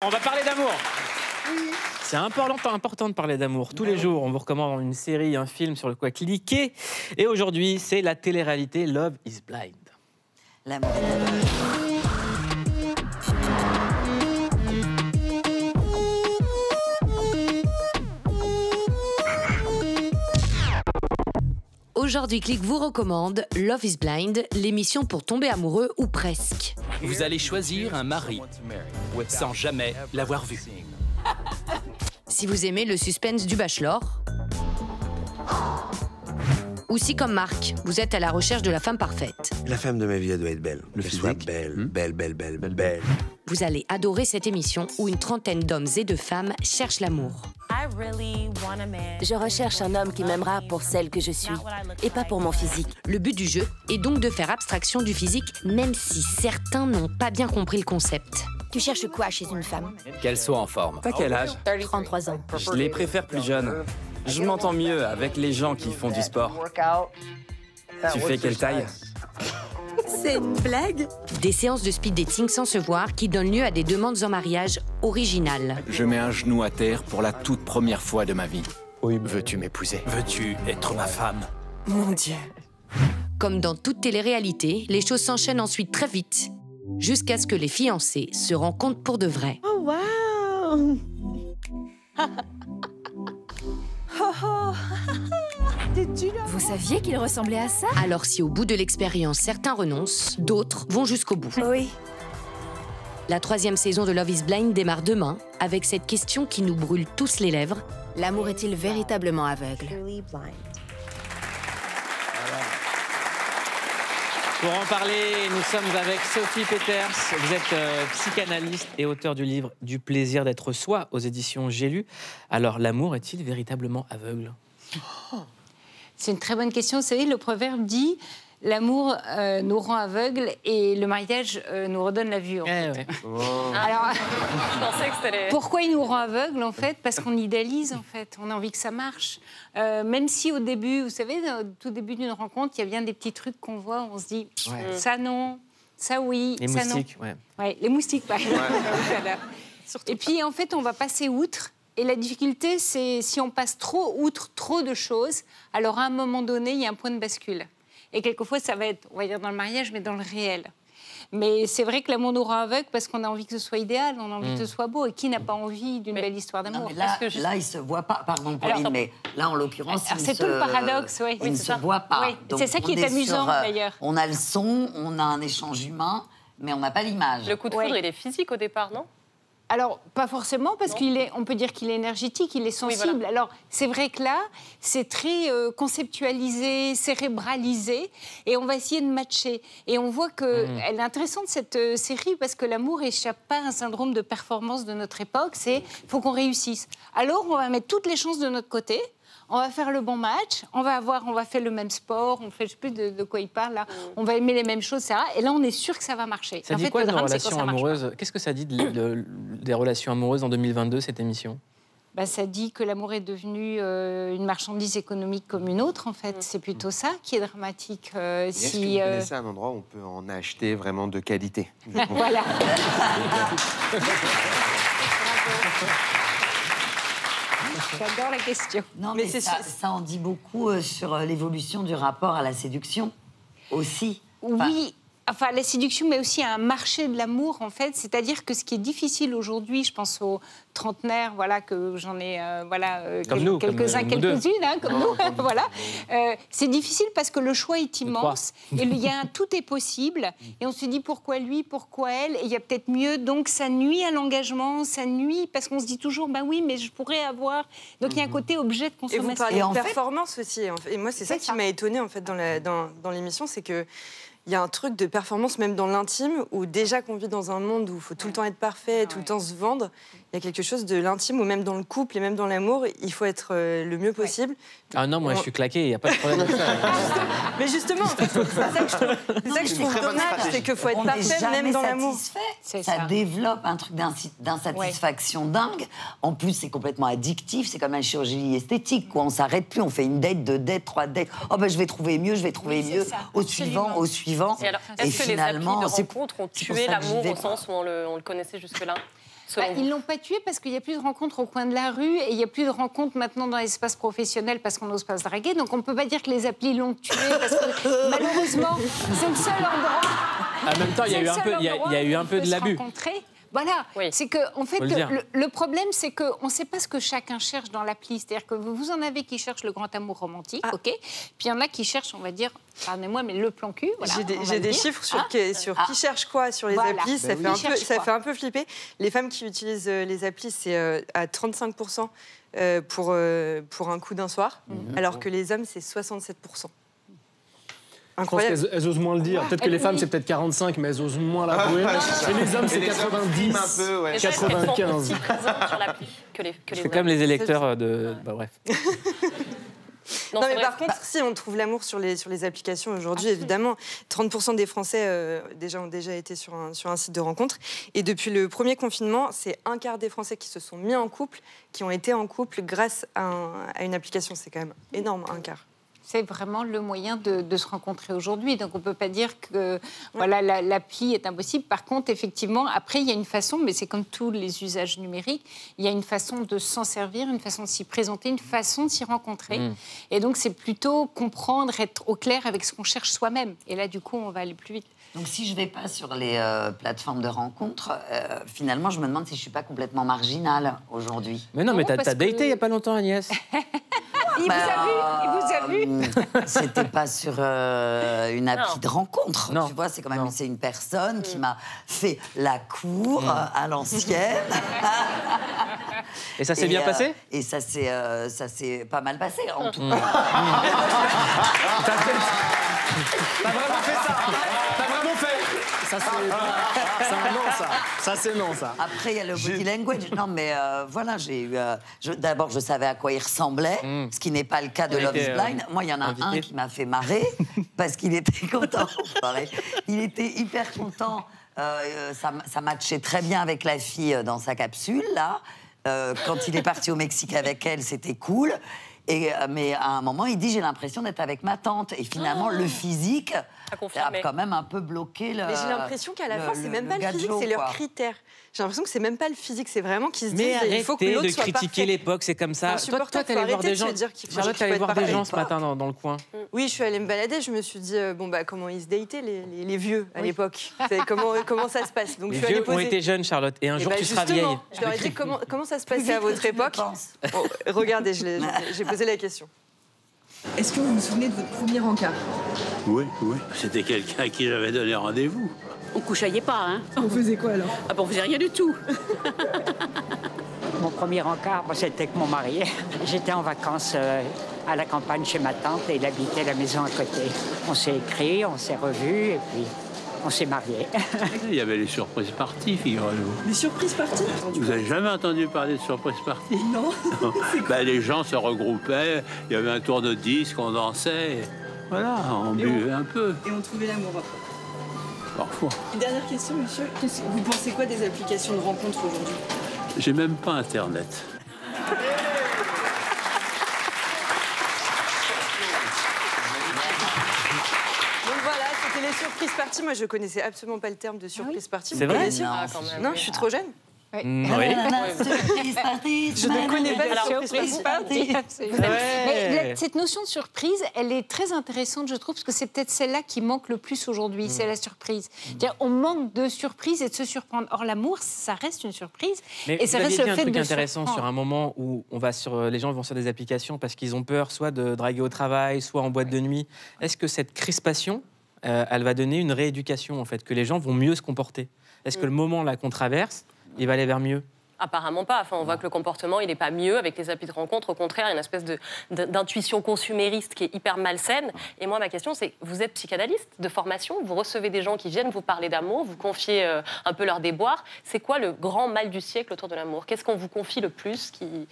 On va parler d'amour. C'est important de parler d'amour. Tous les jours, on vous recommande une série, un film sur le quoi cliquer. Et aujourd'hui, c'est la télé-réalité Love is Blind. L'amour. Aujourd'hui, Click vous recommande Love is Blind, l'émission pour tomber amoureux ou presque. Vous allez choisir un mari sans jamais l'avoir vu. Si vous aimez le suspense du Bachelor, ou si, comme Marc, vous êtes à la recherche de la femme parfaite. La femme de ma vie, elle doit être belle. Le Qu'elle soit physique. belle. Vous allez adorer cette émission où une trentaine d'hommes et de femmes cherchent l'amour. Je recherche un homme qui m'aimera pour celle que je suis, et pas pour mon physique. Le but du jeu est donc de faire abstraction du physique, même si certains n'ont pas bien compris le concept. Tu cherches quoi chez une femme? Qu'elle soit en forme. T'as quel âge? 33 ans. Je les préfère plus jeunes. Je m'entends mieux avec les gens qui font du sport. Tu fais quelle taille? C'est une blague? Des séances de speed dating sans se voir qui donnent lieu à des demandes en mariage originales. Je mets un genou à terre pour la toute première fois de ma vie. Veux-tu m'épouser? Veux-tu être ma femme? Mon Dieu. Comme dans toute télé-réalité, les choses s'enchaînent ensuite très vite, jusqu'à ce que les fiancés se rencontrent pour de vrai. Oh, wow. Vous saviez qu'il ressemblait à ça? Alors si au bout de l'expérience, certains renoncent, d'autres vont jusqu'au bout. Oui. La 3e saison de Love is Blind démarre demain, avec cette question qui nous brûle tous les lèvres. L'amour est-il véritablement aveugle? Pour en parler, nous sommes avec Sophie Peters. Vous êtes psychanalyste et auteur du livre « Du plaisir d'être soi » aux éditions J'ai lu. Alors, l'amour est-il véritablement aveugle? C'est une très bonne question. Vous savez, le proverbe dit « L'amour nous rend aveugles et le mariage nous redonne la vue. » Alors, pourquoi il nous rend aveugles, en fait? Parce qu'on idéalise, en fait. On a envie que ça marche. Même si au début, vous savez, au tout début d'une rencontre, il y a bien des petits trucs qu'on voit, on se dit ça non, ça oui, Les ça moustiques, non. Ouais, les moustiques, par exemple. Et puis, en fait, on va passer outre. Et la difficulté, c'est si on passe trop outre trop de choses, alors à un moment donné, il y a un point de bascule. Et quelquefois, ça va être, on va dire, dans le mariage, mais dans le réel. Mais c'est vrai que l'amour nous rend aveugles parce qu'on a envie que ce soit idéal, on a envie que ce soit beau. Et qui n'a pas envie d'une belle histoire d'amour? Là, il se voit pas. Pardon, Pauline, mais là, en l'occurrence, c'est tout le paradoxe, oui. Il ne se voit pas. Oui, Donc, c'est ça qui on est amusant, d'ailleurs. On a le son, on a un échange humain, mais on n'a pas l'image. Le coup de foudre, il est physique au départ, non? Alors, pas forcément, parce qu'on peut dire qu'il est énergétique, il est sensible. Oui, voilà. Alors, c'est vrai que là, c'est très conceptualisé, cérébralisé, et on va essayer de matcher. Et on voit qu'elle est intéressante, cette série, parce que l'amour n'échappe pas à un syndrome de performance de notre époque, c'est « faut qu'on réussisse ». Alors, on va mettre toutes les chances de notre côté, on va faire le bon match, on va faire le même sport, on fait, je sais plus de quoi il parle là, on va aimer les mêmes choses, etc. Et là, on est sûr que ça va marcher. Ça dit quoi de relations amoureuses? Qu'est-ce que ça dit des relations amoureuses en 2022, cette émission? Ça dit que l'amour est devenu une marchandise économique comme une autre, en fait. C'est plutôt ça qui est dramatique. Est-ce que vous connaissez un endroit où on peut en acheter vraiment de qualité? Voilà. J'adore la question. Non, mais ça en dit beaucoup sur l'évolution du rapport à la séduction aussi. Oui. Enfin, la séduction, mais aussi un marché de l'amour, en fait. C'est-à-dire que ce qui est difficile aujourd'hui, je pense aux trentenaires, voilà, que j'en ai, quelques-unes, hein, comme nous, voilà. C'est difficile parce que le choix est immense. Et il y a un tout est possible. Et on se dit pourquoi lui, pourquoi elle, et il y a peut-être mieux. Donc ça nuit à l'engagement, ça nuit parce qu'on se dit toujours, oui, mais je pourrais avoir. Donc il y a un côté objet de consommation. Et vous parlez de performance aussi. Et moi, c'est ça qui m'a étonnée en fait dans l'émission, c'est que il y a un truc de performance même dans l'intime où déjà qu'on vit dans un monde où il faut tout le temps être parfait, tout le temps se vendre, il y a quelque chose de l'intime où même dans le couple et même dans l'amour, il faut être le mieux possible. Ah non, moi je suis claqué, il n'y a pas de problème avec ça. Mais justement, en fait, c'est ça que je trouve dommage, c'est qu'il faut être parfait même dans l'amour. Ça développe un truc d'insatisfaction dingue. En plus, c'est complètement addictif, c'est comme une chirurgie esthétique, quoi. On s'arrête plus, on fait une date, 2 dates, 3 dates. Oh je vais trouver mieux, au suivant. Et alors, est-ce que les applis de rencontre ont tué l'amour au sens où on le connaissait jusque-là? Ils ne l'ont pas tué parce qu'il n'y a plus de rencontres au coin de la rue et il n'y a plus de rencontres maintenant dans l'espace professionnel parce qu'on n'ose pas se draguer. Donc on ne peut pas dire que les applis l'ont tué parce que malheureusement, c'est le seul endroit. En même temps, il y a eu un peu de l'abus. Voilà, c'est que en fait, le problème, c'est qu'on ne sait pas ce que chacun cherche dans l'appli. C'est-à-dire que vous en avez qui cherchent le grand amour romantique, ok. Puis il y en a qui cherchent, on va dire, pardonnez-moi, mais le plan cul. Voilà, j'ai des chiffres sur qui cherche quoi sur les applis. Ça fait un peu flipper. Les femmes qui utilisent les applis, c'est à 35% pour un coup d'un soir, alors que les hommes, c'est 67%. Incroyable. Je pense qu'elles osent moins le dire. Peut-être que les femmes, c'est peut-être 45, mais elles osent moins l'avouer. Et les hommes, c'est 90, un peu, 95. C'est comme les électeurs de... Bah, bref. Non, mais par contre, si on trouve l'amour sur les applications aujourd'hui, évidemment, 30% des Français ont déjà été sur un site de rencontre. Et depuis le premier confinement, c'est un quart des Français qui se sont mis en couple, qui ont été en couple grâce à une application. C'est quand même énorme, un quart. C'est vraiment le moyen de se rencontrer aujourd'hui. Donc, on ne peut pas dire que voilà, l'appli est impossible. Par contre, effectivement, après, il y a une façon, mais c'est comme tous les usages numériques, il y a une façon de s'en servir, une façon de s'y présenter, une façon de s'y rencontrer. Et donc, c'est plutôt comprendre, être au clair avec ce qu'on cherche soi-même. Et là, du coup, on va aller plus vite. Donc, si je ne vais pas sur les plateformes de rencontres, finalement, je me demande si je ne suis pas complètement marginale aujourd'hui. Mais non, mais t'as daté il n'y a pas longtemps, Agnès. Il vous a vu. C'était pas sur une appli de rencontre. Non. Tu vois, c'est quand même une personne qui m'a fait la cour à l'ancienne. Et ça s'est bien passé? Et ça s'est pas mal passé, en tout cas. T'as vraiment fait ça? T'as vraiment fait? Ça, c'est un non, ça. Ça, c'est non, ça. Après, il y a le body language. Non, mais voilà, j'ai eu... D'abord, je savais à quoi il ressemblait, ce qui n'est pas le cas de Love is Blind. Moi, il y en a un qui m'a fait marrer, parce qu'il était content. Il était hyper content. Ça matchait très bien avec la fille dans sa capsule, là. Quand il est parti au Mexique avec elle, c'était cool. Mais à un moment, il dit, j'ai l'impression d'être avec ma tante. Et finalement, le physique a quand même un peu bloqué le... Mais j'ai l'impression qu'à la fin, c'est même pas le physique, c'est leur critère. J'ai l'impression que c'est même pas le physique, c'est vraiment qu'ils se disent, il faut que l'autre soit parfait. Mais arrêtez de critiquer l'époque, c'est comme ça. Toi, t'allais voir des gens. Charlotte, t'allais voir des gens ce matin dans le coin. Oui, je suis allée me balader, je me suis dit, comment ils se dataient, les vieux, à l'époque. Comment ça se passe. Donc, les vieux ont été jeunes, Charlotte, et un jour, tu seras vieille. Je leur ai dit, comment ça se passait à votre époque. Regardez, j'ai posé la question. Est-ce que vous vous souvenez de votre premier encart? Oui. C'était quelqu'un à qui j'avais donné rendez-vous. On couchaillait pas, hein. On faisait quoi, alors? Ah bon, on faisait rien du tout. Mon premier encart, c'était avec mon mari. J'étais en vacances à la campagne chez ma tante et il habitait la maison à côté. On s'est écrit, on s'est revus et puis on s'est mariés. Il y avait les surprises parties, figurez-vous. Les surprises parties? Vous n'avez jamais entendu parler de surprises parties? Non. Les gens se regroupaient, il y avait un tour de disque, on dansait. Voilà, on buvait un peu. Et on trouvait l'amour après? Parfois. Une dernière question, monsieur. Vous pensez quoi des applications de rencontres aujourd'hui? J'ai même pas Internet. Les surprises parties, moi je connaissais absolument pas le terme de surprise party. C'est vrai? Non, je suis trop jeune. Oui. Je ne connais pas la surprise party. Mais cette notion de surprise, elle est très intéressante, je trouve, parce que c'est peut-être celle-là qui manque le plus aujourd'hui, c'est la surprise. On manque de surprise et de se surprendre. Or, l'amour, ça reste une surprise. Mais et ça reste le fait de un truc intéressant sur un moment où les gens vont sur des applications parce qu'ils ont peur soit de draguer au travail, soit en boîte de nuit. Est-ce que cette crispation, elle va donner une rééducation, en fait, que les gens vont mieux se comporter? Est-ce que le moment là qu'on traverse, il va aller vers mieux? Apparemment pas. Enfin, on voit que le comportement, il n'est pas mieux avec les applis de rencontre. Au contraire, il y a une espèce d'intuition consumériste qui est hyper malsaine. Et moi, ma question, c'est, vous êtes psychanalyste de formation, vous recevez des gens qui viennent vous parler d'amour, vous confiez un peu leur déboire. C'est quoi le grand mal du siècle autour de l'amour? Qu'est-ce qu'on vous confie le plus qui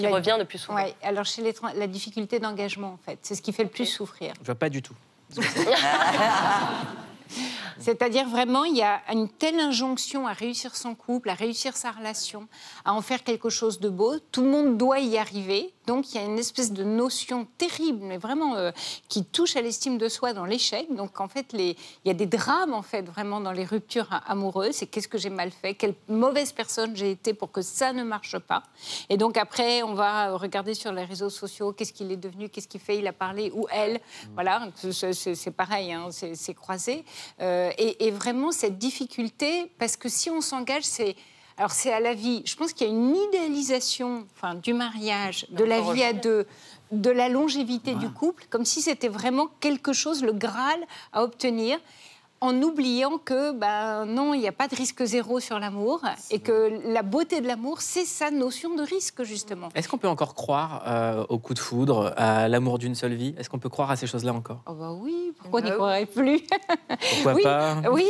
revient le plus souvent? Ouais, alors, chez la difficulté d'engagement, en fait. C'est ce qui fait le plus souffrir. Je vois pas du tout. C'est-à-dire vraiment, il y a une telle injonction à réussir son couple, à réussir sa relation, à en faire quelque chose de beau. Tout le monde doit y arriver. Donc, il y a une espèce de notion terrible, mais vraiment qui touche à l'estime de soi dans l'échec. Donc, en fait, il y a des drames, en fait, vraiment dans les ruptures amoureuses. C'est qu'est-ce que j'ai mal fait, quelle mauvaise personne j'ai été pour que ça ne marche pas. Et donc, après, on va regarder sur les réseaux sociaux qu'est-ce qu'il est devenu, qu'est-ce qu'il fait, il a parlé, ou elle. Voilà, c'est pareil, hein, c'est croisé. Et vraiment, cette difficulté, parce que si on s'engage, alors c'est à la vie. Je pense qu'il y a une idéalisation du mariage, de la vie à deux, de la longévité du couple, comme si c'était vraiment quelque chose, le Graal à obtenir, en oubliant que, non, il n'y a pas de risque zéro sur l'amour et que la beauté de l'amour, c'est sa notion de risque, justement. Est-ce qu'on peut encore croire au coup de foudre, à l'amour d'une seule vie? Est-ce qu'on peut croire à ces choses-là encore? Oh oui, pourquoi on n'y croirait plus? Pourquoi pas? Oui.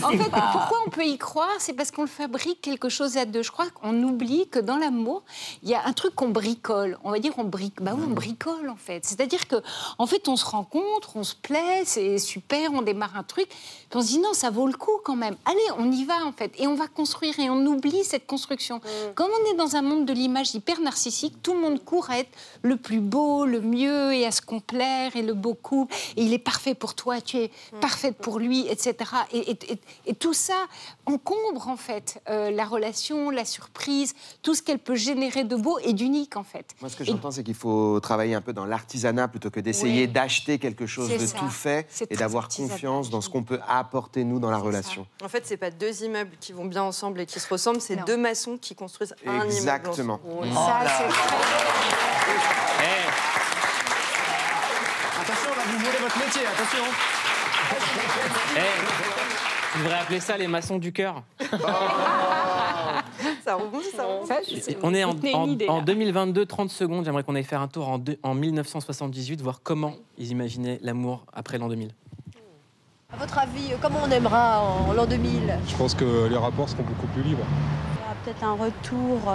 En fait, pourquoi on peut y croire? C'est parce qu'on le fabrique quelque chose à deux. Je crois qu'on oublie que dans l'amour, il y a un truc qu'on bricole. On va dire on bricole, en fait. C'est-à-dire que, en fait, on se rencontre, on se plaît, c'est super, on démarre un truc, puis on se dit non, ça vaut le coup quand même. Allez, on y va en fait, et on va construire, et on oublie cette construction. Comme on est dans un monde de l'image hyper narcissique, tout le monde court à être le plus beau, le mieux, et à se complaire, et le beau couple, et il est parfait pour toi, tu es parfaite pour lui, etc. Et tout ça encombre en fait la relation, la surprise, tout ce qu'elle peut générer de beau et d'unique en fait. Moi, ce que j'entends, c'est qu'il faut travailler un peu dans l'artisanat plutôt que d'essayer d'acheter quelque chose de tout fait et d'avoir confiance dans ce qu'on peut apporter, nous, dans la relation. En fait, c'est pas deux immeubles qui vont bien ensemble et qui se ressemblent, c'est deux maçons qui construisent un immeuble. Exactement. Ça, c'est très... Attention, là, vous volez votre métier, attention. Tu devrais appeler ça les maçons du cœur. Ça rebondit, ça rebondit. On est en 2022, 30 secondes. J'aimerais qu'on aille faire un tour en 1978, voir comment ils imaginaient l'amour après l'an 2000. À votre avis, comment on aimera en l'an 2000? Je pense que les rapports seront beaucoup plus libres. Il y aura peut-être un retour,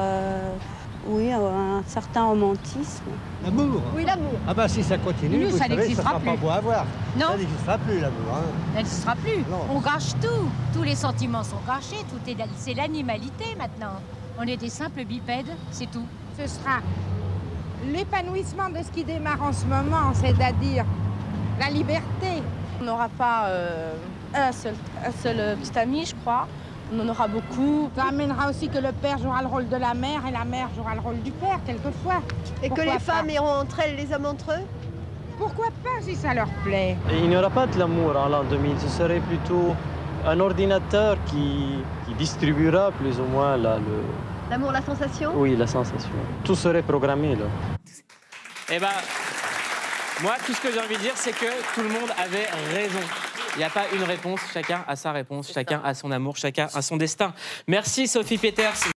un certain romantisme. L'amour? Oui, l'amour. Ah bah si ça continue, vous savez, ça sera pas beau à voir. Non. Ça n'existera plus, l'amour. Hein. Ça n'existera plus. Non. On gâche tout. Tous les sentiments sont gâchés. C'est l'animalité maintenant. On est des simples bipèdes, c'est tout. Ce sera l'épanouissement de ce qui démarre en ce moment, c'est-à-dire la liberté. On n'aura pas un seul petit ami, je crois. On en aura beaucoup. Ça amènera aussi que le père jouera le rôle de la mère et la mère jouera le rôle du père, quelquefois. Et que les femmes iront entre elles, les hommes entre eux? Pourquoi pas, si ça leur plaît? Et il n'y aura pas de l'amour en l'an 2000. Ce serait plutôt un ordinateur qui distribuera plus ou moins l'amour, la sensation? Oui, la sensation. Tout serait programmé, là. Eh ben, moi, tout ce que j'ai envie de dire, c'est que tout le monde avait raison. Il n'y a pas une réponse, chacun a sa réponse, chacun a son amour, chacun a son destin. Merci Sophie Peters.